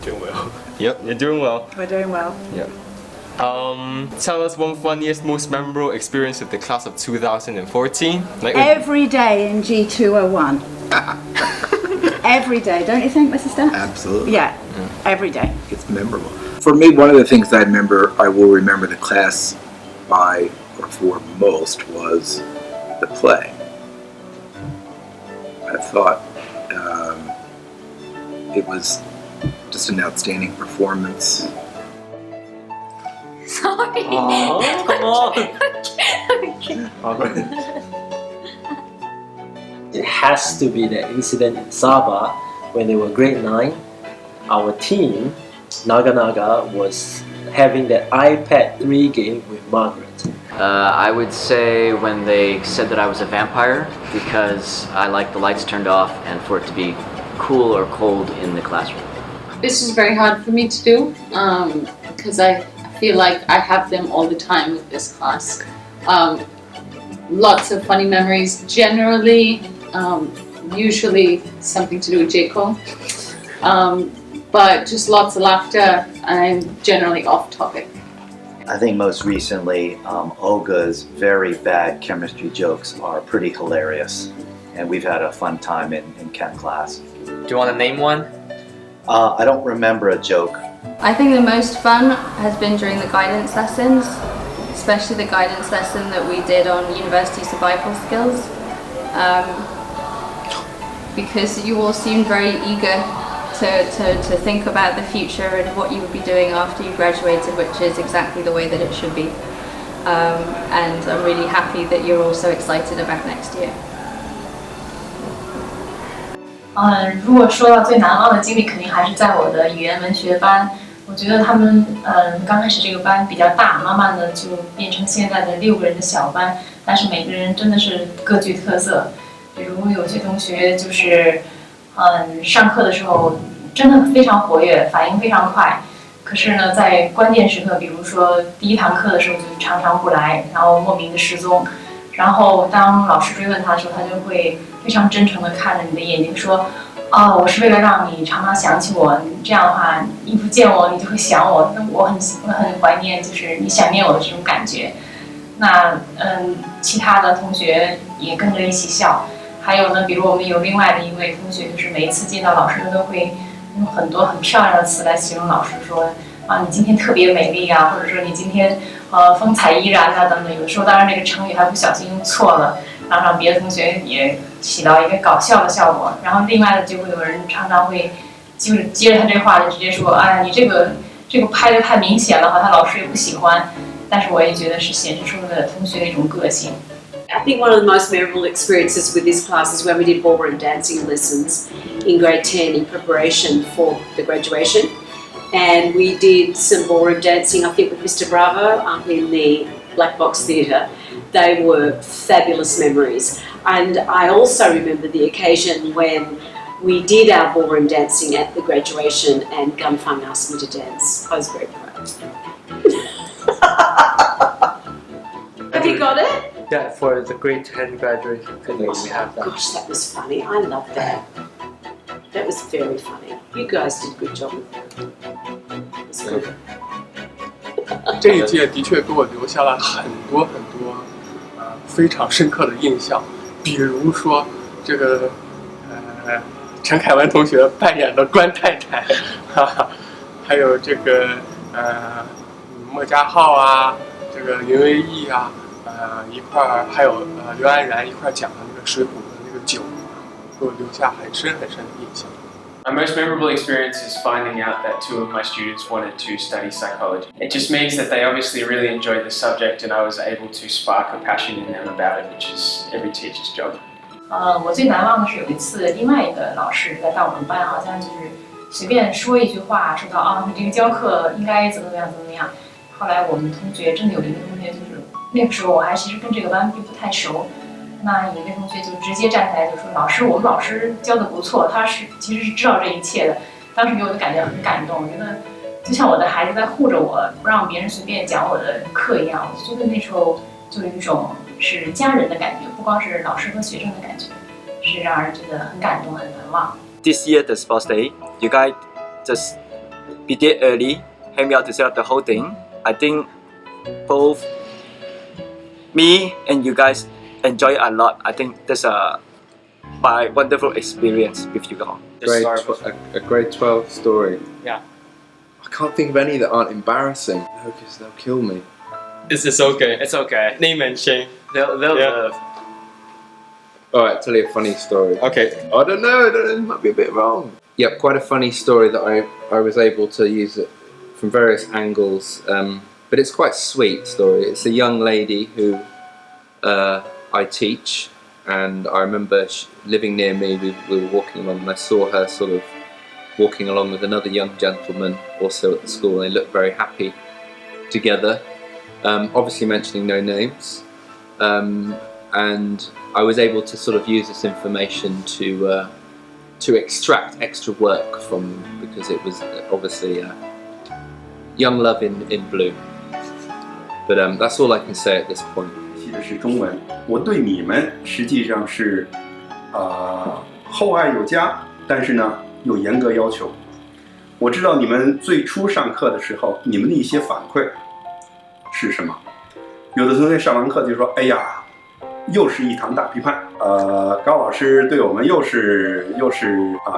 Doing well. Yep, you're doing well. We're doing well. Yep. Tell us one funniest, most memorable experience with the class of 2014. Like Every day in G201. Every day, don't you think, Mrs. Stan? Absolutely. Yeah, every day. It's memorable. For me, one of the things I will remember the class by or for most was the play. I thought it was just an outstanding performance. Sorry. Oh, come on. It has to be the incident in Sabah when they were grade 9. Our team, Naga Naga, was having that iPad 3 game with Margaret. I would say when they said that I was a vampire because I like the lights turned off and for it to be cool or cold in the classroom. This is very hard for me to do because I feel like I have them all the time with this class. Lots of funny memories, generally, usually something to do with J-Cole, but just lots of laughter and generally off topic. I think most recently, Olga's very bad chemistry jokes are pretty hilarious, and we've had a fun time in chem class. do you want to name one? I don't remember a joke. I think the most fun has been during the guidance lessons, especially the guidance lesson that we did on university survival skills, because you all seemed very eager to think about the future and what you would be doing after you graduated, which is exactly the way that it should be. And I'm really happy that you're all so excited about next year. 如果说到最难忘的经历，肯定还是在我的语言文学班。我觉得他们刚开始这个班比较大，慢慢的就变成现在的6个人的小班，但是每个人真的是各具特色。比如有些同学就是上课的时候真的非常活跃，反应非常快。可是呢，在关键时刻，比如说第1堂课的时候就常常不来，然后莫名的失踪。然后当老师追问他的时候，他就会非常真诚地看着你的眼睛说：“哦，我是为了让你常常想起我，这样的话，你不见我，你就会想我。那我很怀念，就是你想念我的这种感觉。”那其他的同学也跟着一起笑。还有呢，比如我们有另外的一位同学，就是每一次见到老师，他都会用很多很漂亮的词来形容老师，说啊，你今天特别美丽啊，或者说你今天风采依然啊等等。有的时候当然这个成语还不小心用错了，然后让别的同学也起到一个搞笑的效果。然后另外的就会有人常常会就是接着他这话就直接说，哎，你这个拍得太明显了，好像老师也不喜欢。但是我也觉得是显示出了同学的一种个性。I think one of the most memorable experiences with this class is when we did ballroom dancing lessons in grade 10 in preparation for the graduation. And we did some ballroom dancing, I think, with Mr. Bravo up in the Black Box Theatre. They were fabulous memories. And I also remember the occasion when we did our ballroom dancing at the graduation and Gunfung asked me to dance. I was very proud. Have you got it? Yeah, for the grade 10 graduation thing, we have that. Gosh, that was funny. I love that. That was very funny. You guys did a good job with that. It's good. 这一届的确给我留下了很多非常深刻的印象，比如说这个陈凯文同学扮演的关太太，还有这个莫家浩啊，这个林威毅啊，一块儿还有刘安然一块儿讲的那个《水浒》的那个酒，给我留下很深的印象。My most memorable experience is finding out that 2 of my students wanted to study psychology. It just means that they obviously really enjoyed the subject and I was able to spark a passion in them about it, which is every teacher's job. 我最难忘的是有一次，另外一个老师在带我们班，好像就是随便说一句话，说到啊，你这个教课应该怎么样。后来我们同学真的有一个同学，就是那个时候我还其实跟这个班并不太熟。那有一位同学就直接站起来就说：“老师，我们老师教的不错，他其实是知道这一切的。”当时给我的感觉很感动，我觉得就像我的孩子在护着我，不让别人随便讲我的课一样。我就觉得那时候就有一种是家人的感觉，不光是老师和学生的感觉，是让人觉得很感动、很难忘。This year the sports day, you guys just be there early, help me out to set up the whole thing. I think both me and you guys enjoy it a lot. I think that's my wonderful experience with you all. A grade 12 story. Yeah. I can't think of any that aren't embarrassing. No, because they'll kill me. It's okay. It's okay. Name and shame. They'll love. Alright, tell you a funny story. Okay. I don't know, it might be a bit wrong. Yeah, quite a funny story that I was able to use it from various angles, but it's quite a sweet story. It's a young lady who I teach, and I remember living near me, we were walking along, and I saw her sort of walking along with another young gentleman also at the school, and they looked very happy together, obviously mentioning no names, and I was able to sort of use this information to extract extra work from, because it was obviously young love in bloom. But that's all I can say at this point. 写的是中文，我对你们实际上是厚爱有加，但是呢有严格要求。我知道你们最初上课的时候，你们的一些反馈是什么？有的同学上完课就说：“哎呀，又是一堂大批判。高老师对我们又是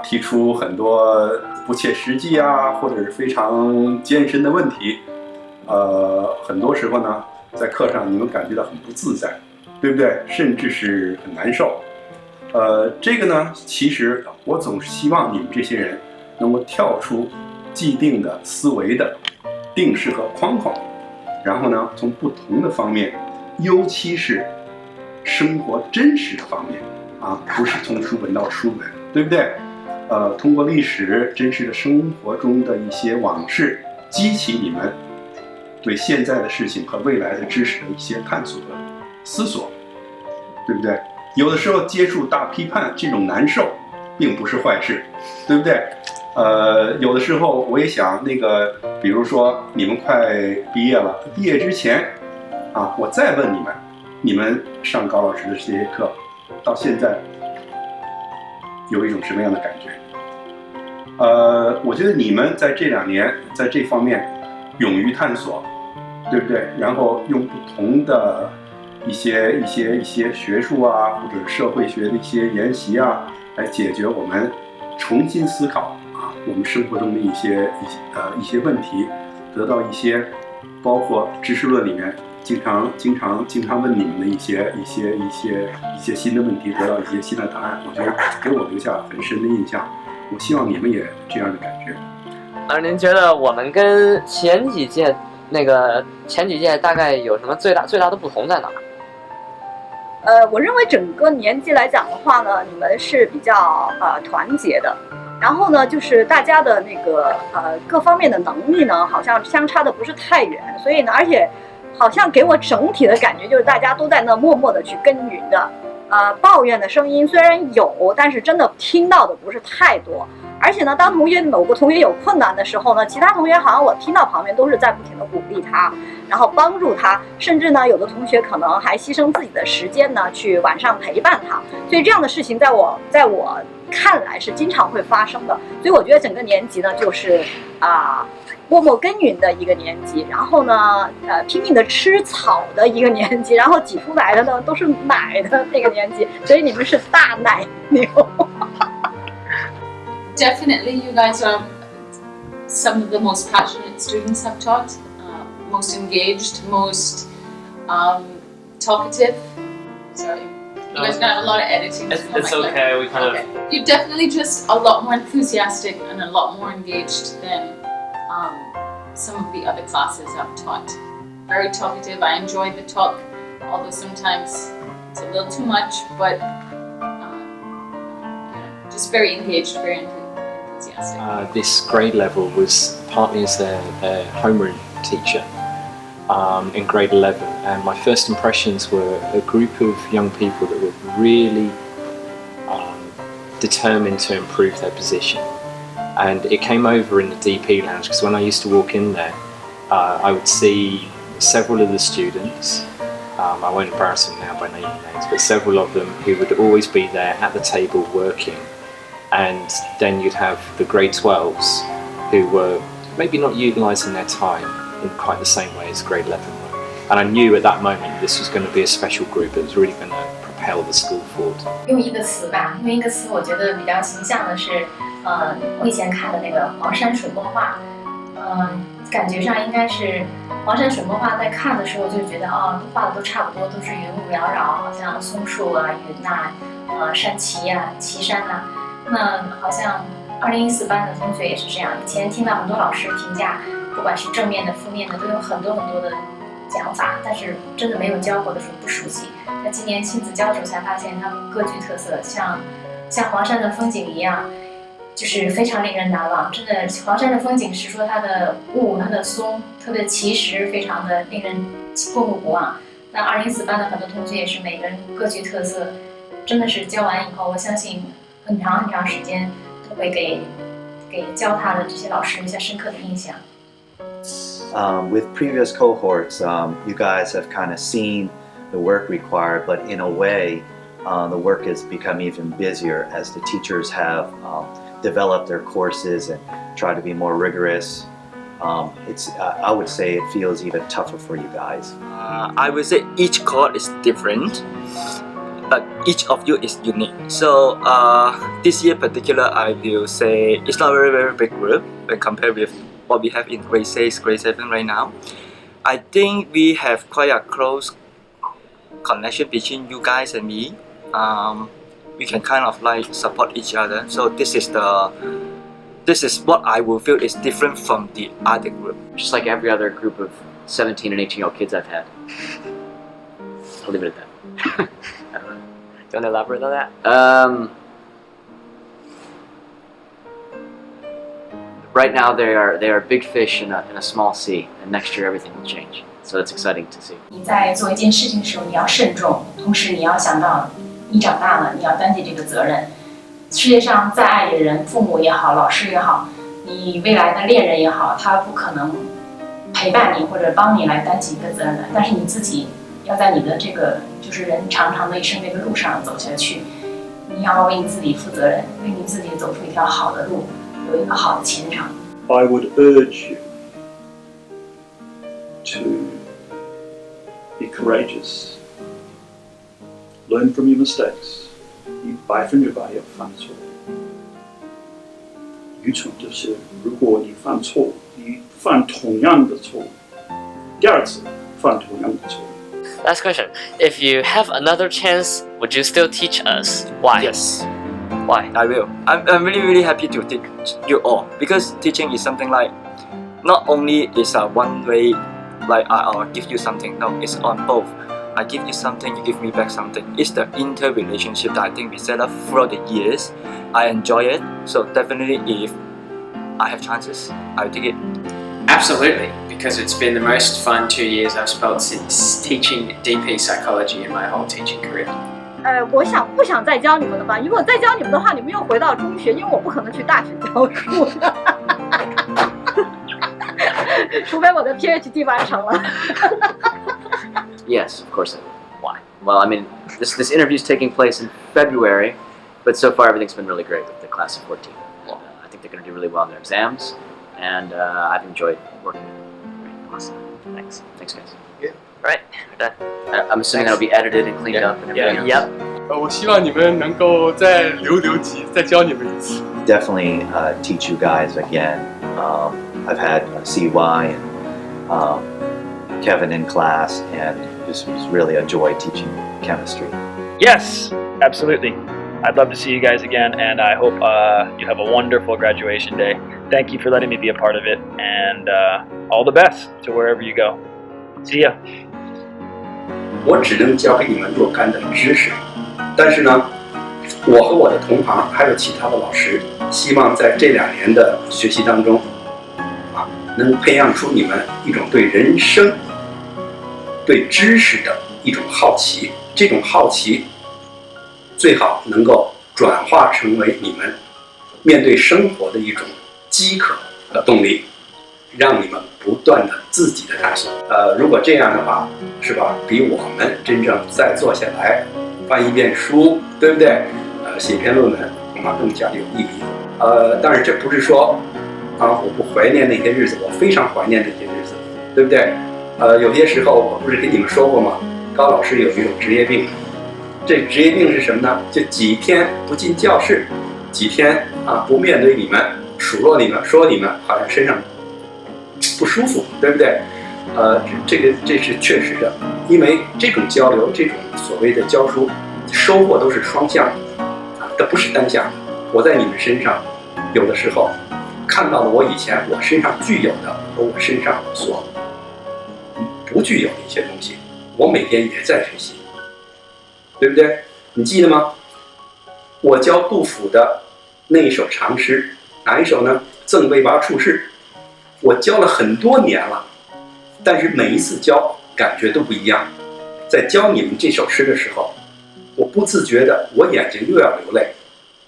提出很多不切实际啊，或者是非常艰深的问题。很多时候呢，在课上你们感觉到很不自在，对不对？甚至是很难受。这个呢，其实我总是希望你们这些人能够跳出既定的思维的定式和框框，然后呢，从不同的方面，尤其是生活真实的方面啊，不是从书本到书本，对不对？通过历史真实的生活中的一些往事，激起你们对现在的事情和未来的知识的一些探索和思索，对不对？有的时候接触大批判这种难受，并不是坏事，对不对？有的时候我也想比如说你们快毕业了，毕业之前啊，我再问你们上高老师的这些课，到现在有一种什么样的感觉？我觉得你们在这2年在这方面勇于探索，对不对？然后用不同的一些学术啊，或者社会学的一些研习啊，来解决我们重新思考啊我们生活中的一些问题，得到一些包括知识论里面经常问你们的一些新的问题，得到一些新的答案。我觉得给我留下很深的印象。我希望你们也这样的感觉。您觉得我们跟前几届大概有什么最大的不同在哪？我认为整个年级来讲的话呢，你们是比较团结的，然后呢，就是大家的各方面的能力呢，好像相差的不是太远，所以呢，而且好像给我整体的感觉就是大家都在那默默的去耕耘的。抱怨的声音虽然有，但是真的听到的不是太多。而且呢，当某个同学有困难的时候呢，其他同学好像我听到旁边都是在不停的鼓励他，然后帮助他，甚至呢，有的同学可能还牺牲自己的时间呢，去晚上陪伴他。所以这样的事情在我看来是经常会发生的。所以我觉得整个年级呢，就是默默耕耘的一个年级，然后呢，拼命的吃草的一个年级，然后挤出来的呢都是奶的那个年级，所以你们是大奶牛。Definitely, you guys are some of the most passionate students I've taught, most engaged, most talkative. Sorry, you guys got a lot of editing. It's okay. We kind of. You're definitely just a lot more enthusiastic and a lot more engaged than some of the other classes I've taught. Very talkative. I enjoy the talk, although sometimes it's a little too much, but just very engaged, very enthusiastic. This grade level was partly as their homeroom teacher in grade 11, and my first impressions were a group of young people that were really determined to improve their position. And it came over in the DP lounge, because when I used to walk in there, I would see several of the students, I won't embarrass them now by naming names, but several of them who would always be there at the table working. And then you'd have the grade 12s who were maybe not utilising their time in quite the same way as grade 11 were. And I knew at that moment this was going to be a special group that was really going to propel the school forward. 用一个词吧，用一个词，我觉得比较形象的是，我以前看的那个黄山水墨画，感觉上应该是黄山水墨画，在看的时候就觉得画的都差不多，都是云雾缭绕，好像松树啊、云呐、山旗啊、岐山呐。那好像2014班的同学也是这样，以前听到很多老师评价，不管是正面的、负面的，都有很多的讲法，但是真的没有教过的时候不熟悉。那今年亲自教的时候才发现，他们各具特色，像黄山的风景一样。就是非常令人难忘，真的，黄山的风景是说它的雾、它的松、它的奇石，非常的令人过目不忘。那2014班的很多同学也是每个人各具特色，真的是教完以后，我相信很长时间都会给教他的这些老师留下深刻的印象。With previous cohorts, you guys have kind of seen the work required, but in a way, the work has become even busier as the teachers have develop their courses and try to be more rigorous. I would say it feels even tougher for you guys. I would say each course is different, but each of you is unique. So this year particular, I will say it's not a very big group when compared with what we have in grade 6, grade 7 right now. I think we have quite a close connection between you guys and me. We can kind of like support each other. So this is what I will feel is different from the other group. Just like every other group of 17 and 18-year-old kids I've had. I'll leave it at that. I don't know. Do you want to elaborate on that? Right now they are big fish in a small sea, and next year everything will change. So that's exciting to see. 你在做一件事情的时候，你要慎重，同时你要想到。你长大了，你要担起这个责任。世界上再爱的人，父母也好，老师也好，你未来的恋人也好，他不可能陪伴你或者帮你来担起一个责任的。但是你自己要在你的这个就是人长的一生这个路上走下去，你要为你自己负责任，为你自己走出一条好的路，有一个好的前程。I would urge you to be courageous. Learn from your mistakes. 你100%要犯错。愚蠢就是如果你犯错，你犯同样的错，第二次犯同样的错。Last question. If you have another chance, would you still teach us? Why? Yes. Why? I will. I'm really happy to teach you all because teaching is something like not only is a one way like I'll give you something. No, it's on both. I give you something, you give me back something. It's the interrelationship that I think we set up throughout the years. I enjoy it, so definitely if I have chances, I'll take it. Absolutely, because it's been the most fun 2 years I've spent since teaching DP psychology in my whole teaching career. 我不想再教你们了吧？如果再教你们的话，你们又回到中学，因为我不可能去大学教书的，除非我的 PhD 完成了。Yes, of course I would. Why? Well, I mean, this interview is taking place in February, but so far everything's been really great with the class of 14. I think they're going to do really well in their exams, and I've enjoyed working with them. Great, awesome. Thanks. Thanks, guys. Yeah. Right, we're done. I'm assuming that'll be edited and cleaned up and everything else. Yep. 我希望你们能够再留级，再教你们一次。Definitely teach you guys again. I've had CY and Kevin in class, and just really enjoyed teaching chemistry. Yes, absolutely. I'd love to see you guys again, and I hope you have a wonderful graduation day. Thank you for letting me be a part of it, and all the best to wherever you go. See ya. 我只能教给你们若干的知识，但是呢，我和我的同行还有其他的老师，希望在这2年的学习当中，能培养出你们一种对人生、对知识的一种好奇。这种好奇最好能够转化成为你们面对生活的一种饥渴和动力，让你们不断的自己的探索。如果这样的话，是吧？比我们真正再坐下来翻一遍书，对不对？写篇论文恐怕更加有意义。当然这不是说啊，我不怀念那些日子，我非常怀念那些日子，对不对？有些时候我不是跟你们说过吗？高老师有一种职业病，这职业病是什么呢？就几天不进教室，几天啊不面对你们，数落你们，说你们，好像身上不舒服，对不对？这是确实的，因为这种交流，这种所谓的教书，收获都是双向的，啊，它不是单向的。我在你们身上，有的时候看到了我以前我身上具有的和我身上所不具有的一些东西，我每天也在学习，对不对？你记得吗？我教杜甫的那一首长诗，哪一首呢？赠魏拔处士。我教了很多年了，但是每一次教感觉都不一样。在教你们这首诗的时候，我不自觉的我眼睛又要流泪，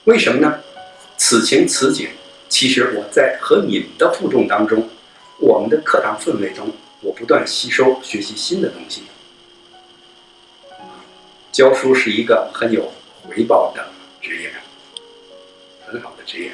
为什么呢？此情此景，其实我在和你们的互动当中，我们的课堂氛围中，我不断吸收学习新的东西。教书是一个很有回报的职业，很好的职业。